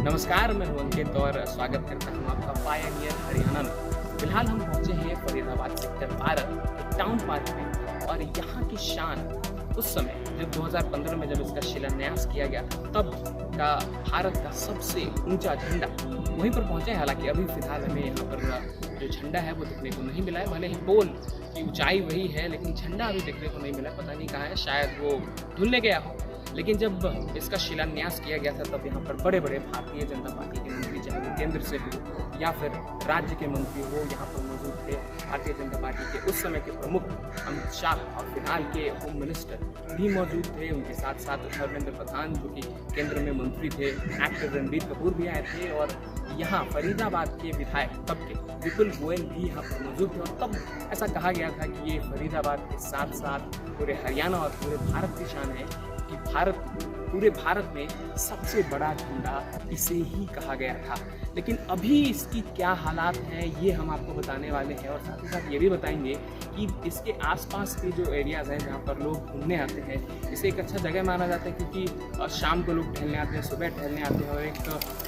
नमस्कार, मैं हूं अंकित और स्वागत करता हूं आपका पायनियर हरियाणा में। फिलहाल हम पहुंचे हैं फरीदाबाद सेक्टर 12 के टाउन पार्क में और यहाँ की शान उस समय जब 2015 में जब इसका शिलान्यास किया गया तब का भारत का सबसे ऊंचा झंडा वहीं पर पहुंचा है। हालांकि अभी फिलहाल हमें यहाँ पर जो झंडा है वो देखने को नहीं मिला है। भले ही पोल की ऊंचाई वही है लेकिन झंडा अभी देखने को नहीं मिला, पता नहीं कहाँ है, शायद वो धुलने गया हो। लेकिन जब इसका शिलान्यास किया गया था तब यहाँ पर बड़े बड़े भारतीय जनता पार्टी के मंत्री, चाहे वो केंद्र से हो या फिर राज्य के मंत्री हो, यहाँ पर मौजूद थे। भारतीय जनता पार्टी के उस समय के प्रमुख अमित शाह और फिलहाल के होम मिनिस्टर भी मौजूद थे। उनके साथ साथ धर्मेंद्र प्रधान जो कि केंद्र में मंत्री थे, एक्टर रणबीर कपूर भी आए थे और यहाँ फरीदाबाद के विधायक तब के विपुल गोयल भी यहाँ पर मौजूद थे। और तब ऐसा कहा गया था कि ये फरीदाबाद के साथ साथ पूरे हरियाणा और पूरे भारत की शान है कि पूरे भारत में सबसे बड़ा झंडा इसे ही कहा गया था। लेकिन अभी इसकी क्या हालात हैं ये हम आपको बताने वाले हैं और साथ ही साथ ये भी बताएंगे कि इसके आसपास के जो एरियाज़ हैं जहाँ पर लोग घूमने आते हैं, इसे एक अच्छा जगह माना जाता है क्योंकि शाम को लोग टहलने आते हैं, सुबह टहलने आते हैं और एक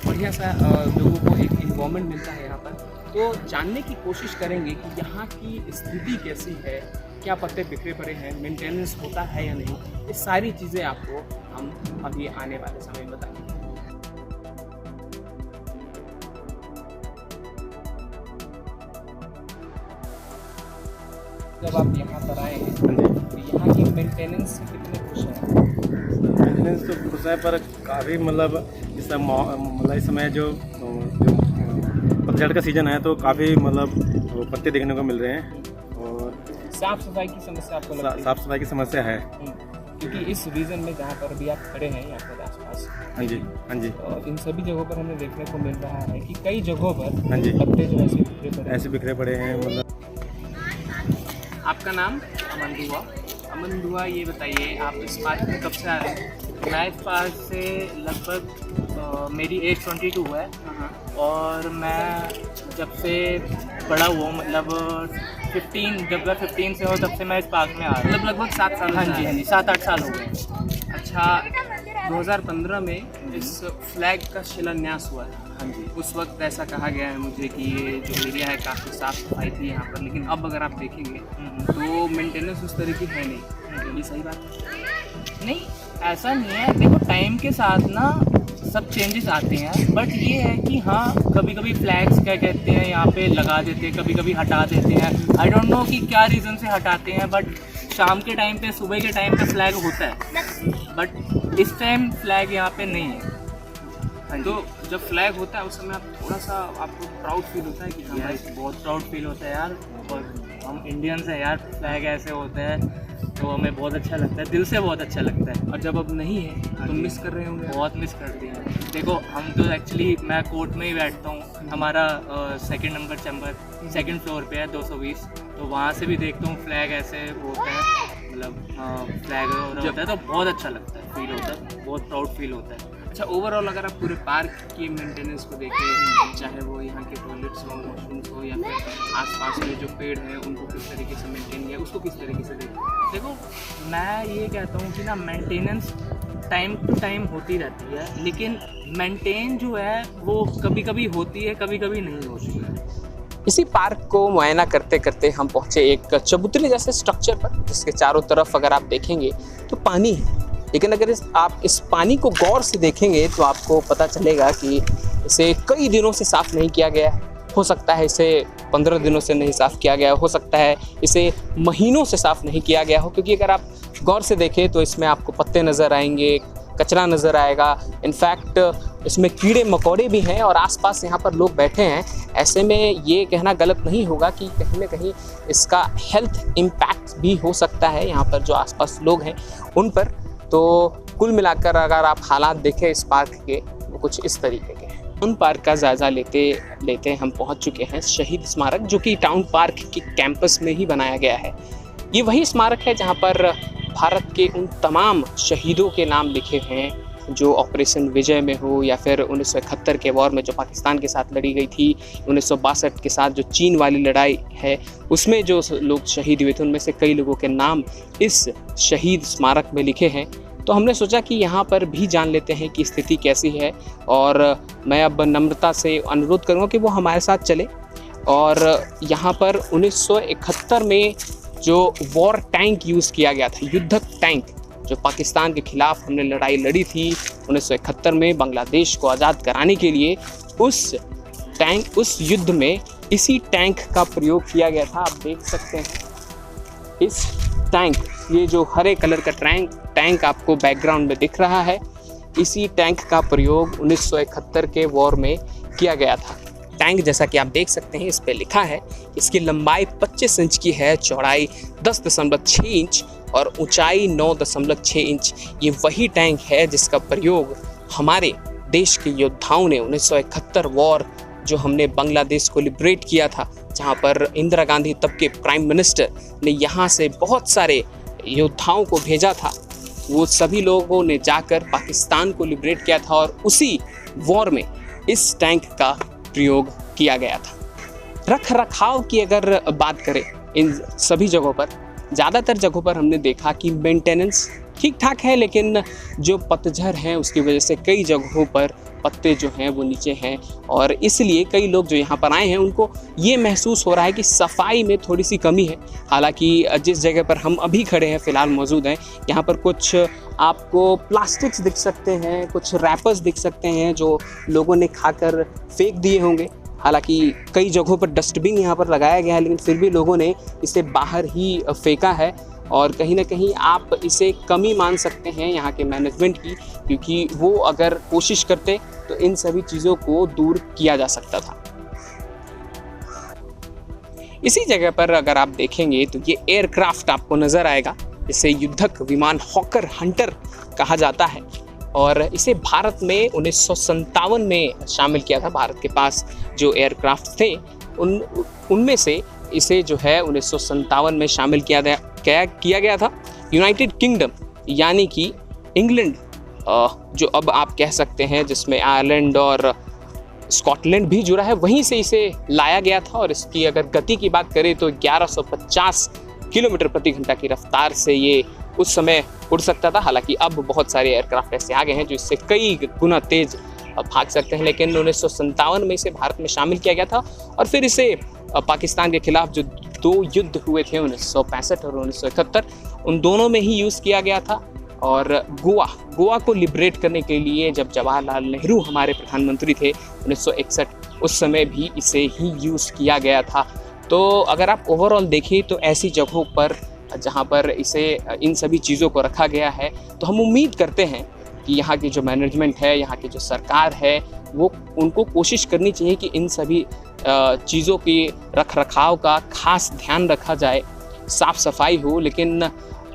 बढ़िया सा लोगों को एक इन्वॉर्मेंट मिलता है यहाँ पर। तो जानने की कोशिश करेंगे कि यहाँ की स्थिति कैसी है, क्या पत्ते बिखरे पड़े हैं, मेंटेनेंस होता है या नहीं, ये सारी चीज़ें आपको हम अभी आने वाले समय में बताएंगे। जब आप यहाँ पर आए हैं तो यहाँ की मेंटेनेंस से कितने खुश हैं? मेंटेनेंस तो खुश है पर काफ़ी इस समय जो पतझड़ का सीज़न है तो काफ़ी पत्ते देखने को मिल रहे हैं और साफ सफाई की समस्या आपको लगती है? साफ सफाई की समस्या है क्योंकि इस रीजन में जहाँ पर भी आप खड़े हैं यहाँ पर आसपास, हाँ जी और इन सभी जगहों पर हमें देखने को मिल रहा है कि कई जगहों पर हाँ जी पत्ते जो ऐसे बिखरे पड़े हैं। आपका नाम? अमन दुआ, ये बताइए आप इस पार्क में कब से आ रहे हैं? मैं इस पार्क से लगभग मेरी एज 22 है और मैं जब से बड़ा हुआ जब मैं 15 से हो तब से मैं इस पार्क में आ रहा हूँ। लगभग 7 साल? हाँ जी 7-8 साल हो गए। अच्छा, 2015 में इस फ्लैग का शिलान्यास हुआ है। हाँ जी, उस वक्त ऐसा कहा गया है मुझे कि ये जो एरिया है काफ़ी साफ़ सफाई थी यहाँ पर, लेकिन अब अगर आप देखेंगे तो मेंटेनेंस उस तरह की है नहीं। ये सही बात है? नहीं ऐसा नहीं है, देखो टाइम के साथ ना सब चेंजेस आते हैं, बट ये है कि हाँ कभी कभी फ्लैग्स क्या कहते हैं यहाँ पे लगा देते हैं, कभी कभी हटा देते हैं। आई डोंट नो कि क्या रीज़न से हटाते हैं, बट शाम के टाइम पे सुबह के टाइम पे फ्लैग होता है, बट इस टाइम फ्लैग यहाँ पे नहीं है। हाँ तो जब फ्लैग होता है उस समय आप थोड़ा सा आपको प्राउड फील होता है कि हाँ यार बहुत प्राउड फील होता है यार, और हम इंडियंस हैं यार, फ्लैग ऐसे होते हैं तो हमें बहुत अच्छा लगता है, दिल से बहुत अच्छा लगता है। और जब अब नहीं है तो मिस कर रहे होंगे? बहुत मिस करते हैं। देखो हम तो एक्चुअली मैं कोर्ट में ही बैठता हूँ, हमारा 2nd number chamber 2nd floor पे है 220, तो वहाँ से भी देखता हूँ फ्लैग ऐसे होता है, फ्लैग होता है तो बहुत अच्छा लगता है, फील होता है, बहुत प्राउड फील होता है। अच्छा, ओवरऑल अगर आप पूरे पार्क की मेंटेनेंस को देखें, चाहे वो यहाँ के टॉयलेट्स हो, वॉशरूम्स हो या फिर आसपास के जो पेड़ हैं उनको किस तरीके से मेंटेन किया, उसको किस तरीके से देखें? देखो मैं ये कहता हूँ कि ना मेंटेनेंस टाइम टू टाइम होती रहती है, लेकिन मेंटेन जो है वो कभी कभी होती है, कभी कभी नहीं होती है। इसी पार्क को मुआयना करते करते हम पहुंचे एक चबूतरे जैसे स्ट्रक्चर पर, जिसके चारों तरफ अगर आप देखेंगे तो पानी है। लेकिन अगर आप इस पानी को गौर से देखेंगे तो आपको पता चलेगा कि इसे कई दिनों से साफ़ नहीं किया गया है। हो सकता है इसे 15 दिनों से नहीं साफ़ किया गया हो सकता है इसे महीनों से साफ़ नहीं किया गया हो, क्योंकि अगर आप गौर से देखें तो इसमें आपको पत्ते नज़र आएंगे, कचरा नज़र आएगा, इनफैक्ट इसमें कीड़े मकोड़े भी हैं और आसपास यहाँ पर लोग बैठे हैं। ऐसे में ये कहना गलत नहीं होगा कि कहीं ना कहीं इसका हेल्थ इम्पैक्ट भी हो सकता है यहाँ पर जो आसपास लोग हैं उन पर। तो कुल मिलाकर अगर आप हालात देखें इस पार्क के, वो कुछ इस तरीके के हैं। टाउन पार्क का जायज़ा लेते हम पहुंच चुके हैं शहीद स्मारक, जो कि टाउन पार्क के कैंपस में ही बनाया गया है। ये वही स्मारक है जहां पर भारत के उन तमाम शहीदों के नाम लिखे हैं जो ऑपरेशन विजय में हो या फिर 1971 के वॉर में जो पाकिस्तान के साथ लड़ी गई थी, 1962 के साथ जो चीन वाली लड़ाई है उसमें जो लोग शहीद हुए थे, उनमें से कई लोगों के नाम इस शहीद स्मारक में लिखे हैं। तो हमने सोचा कि यहाँ पर भी जान लेते हैं कि स्थिति कैसी है, और मैं अब नम्रता से अनुरोध करूँगा कि वो हमारे साथ चले। और यहाँ पर 1971 में जो वॉर टैंक यूज़ किया गया था, युद्धक टैंक, जो पाकिस्तान के खिलाफ हमने लड़ाई लड़ी थी 1971 में बांग्लादेश को आज़ाद कराने के लिए, उस युद्ध में इसी टैंक का प्रयोग किया गया था। आप देख सकते हैं इस टैंक, ये जो हरे कलर का टैंक आपको बैकग्राउंड में दिख रहा है, इसी टैंक का प्रयोग 1971 के वॉर में किया गया था। टैंक जैसा कि आप देख सकते हैं, इस पे लिखा है, इसकी लंबाई 25 इंच की है, चौड़ाई 10.6 इंच और ऊंचाई 9.6 इंच। ये वही टैंक है जिसका प्रयोग हमारे देश के योद्धाओं ने 1971 वॉर, जो हमने बांग्लादेश को लिबरेट किया था, जहाँ पर इंदिरा गांधी तब के प्राइम मिनिस्टर ने यहाँ से बहुत सारे योद्धाओं को भेजा था, वो सभी लोगों ने जाकर पाकिस्तान को लिबरेट किया था और उसी वॉर में इस टैंक का प्रयोग किया गया था। रख रखाव की अगर बात करें, इन सभी जगहों पर, ज़्यादातर जगहों पर हमने देखा कि मेंटेनेंस ठीक ठाक है, लेकिन जो पतझड़ है उसकी वजह से कई जगहों पर पत्ते जो हैं वो नीचे हैं, और इसलिए कई लोग जो यहाँ पर आए हैं उनको ये महसूस हो रहा है कि सफाई में थोड़ी सी कमी है। हालांकि जिस जगह पर हम अभी खड़े हैं, फ़िलहाल मौजूद हैं, यहाँ पर कुछ आपको प्लास्टिक्स दिख सकते हैं, कुछ रैपर्स दिख सकते हैं जो लोगों ने खाकर फेंक दिए होंगे। हालांकि कई जगहों पर डस्टबिन यहाँ पर लगाया गया है, लेकिन फिर भी लोगों ने इसे बाहर ही फेंका है, और कहीं ना कहीं आप इसे कमी मान सकते हैं यहाँ के मैनेजमेंट की, क्योंकि वो अगर कोशिश करते तो इन सभी चीज़ों को दूर किया जा सकता था। इसी जगह पर अगर आप देखेंगे तो ये एयरक्राफ्ट आपको नज़र आएगा, इसे युद्धक विमान हॉकर हंटर कहा जाता है, और इसे भारत में 1957 में शामिल किया था। भारत के पास जो एयरक्राफ्ट थे उनमें से इसे जो है 1957 में शामिल किया गया था। यूनाइटेड किंगडम यानी कि इंग्लैंड, जो अब आप कह सकते हैं, जिसमें आयरलैंड और स्कॉटलैंड भी जुड़ा है, वहीं से इसे लाया गया था। और इसकी अगर गति की बात करें तो 1150 किलोमीटर प्रति घंटा की रफ्तार से ये उस समय उड़ सकता था। हालांकि अब बहुत सारे एयरक्राफ्ट ऐसे आ गए हैं जो इससे कई गुना तेज भाग सकते हैं, लेकिन 1957 में इसे भारत में शामिल किया गया था। और फिर इसे पाकिस्तान के खिलाफ जो 2 युद्ध हुए थे 1965 और 1971, उन दोनों में ही यूज़ किया गया था। और गोवा को लिबरेट करने के लिए जब जवाहरलाल नेहरू हमारे प्रधानमंत्री थे 1961, उस समय भी इसे ही यूज़ किया गया था। तो अगर आप ओवरऑल देखें तो ऐसी जगहों पर जहाँ पर इसे इन सभी चीज़ों को रखा गया है, तो हम उम्मीद करते हैं कि यहाँ की जो मैनेजमेंट है, यहाँ की जो सरकार है, वो उनको कोशिश करनी चाहिए कि इन सभी चीज़ों की रख रखाव का खास ध्यान रखा जाए, साफ़ सफाई हो। लेकिन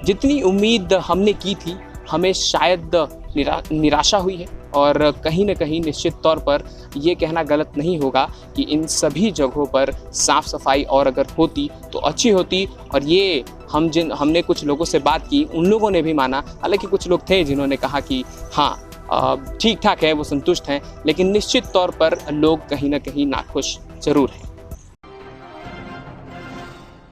जितनी उम्मीद हमने की थी, हमें शायद निराशा हुई है, और कहीं ना कहीं निश्चित तौर पर ये कहना गलत नहीं होगा कि इन सभी जगहों पर साफ़ सफाई और अगर होती तो अच्छी होती। और ये हमने कुछ लोगों से बात की, उन लोगों ने भी माना। हालांकि कुछ लोग थे जिन्होंने कहा कि हाँ ठीक ठाक है, वो संतुष्ट हैं, लेकिन निश्चित तौर पर लोग कहीं ना कहीं नाखुश ज़रूर हैं।